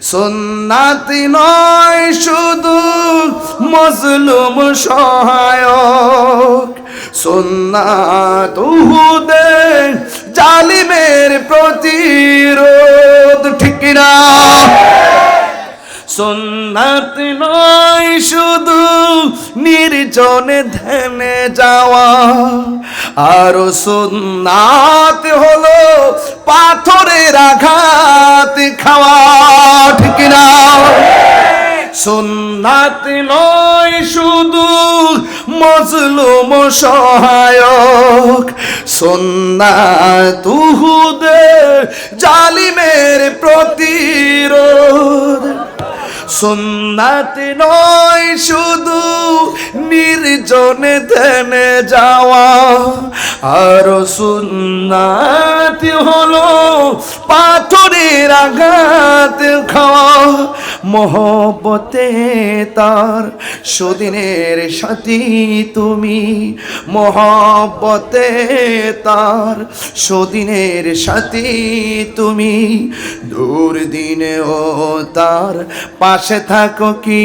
সুন্নাত নয় শুধু মজলুম সহায়ক, সুন্নাত উহুদে জালিমের প্রতিরোধ, ঠিক না? সুন্নাত নয় শুধু নির্জনে ধ্যানে যাওয়া, আর সুন্নাত হলো পাথরের আঘাত খাওয়া, ঠিক না? সুন্নাত নয় শুধু মজলুম সহায়ক, সুন্নাত উহুদে জালিমের প্রতিরোধ। সুন্নাত নয় শুধু নির্জনে ধ্যানে যাওয়া, আর সুন্নাত হলো পাথরের আঘাত খাওয়া। মহব্বতে তার সুদিনের সাথী তুমি, মহব্বতে তার সুদিনের সাথী তুমি, দুর্দিনেও তার পাশে থাকো কি?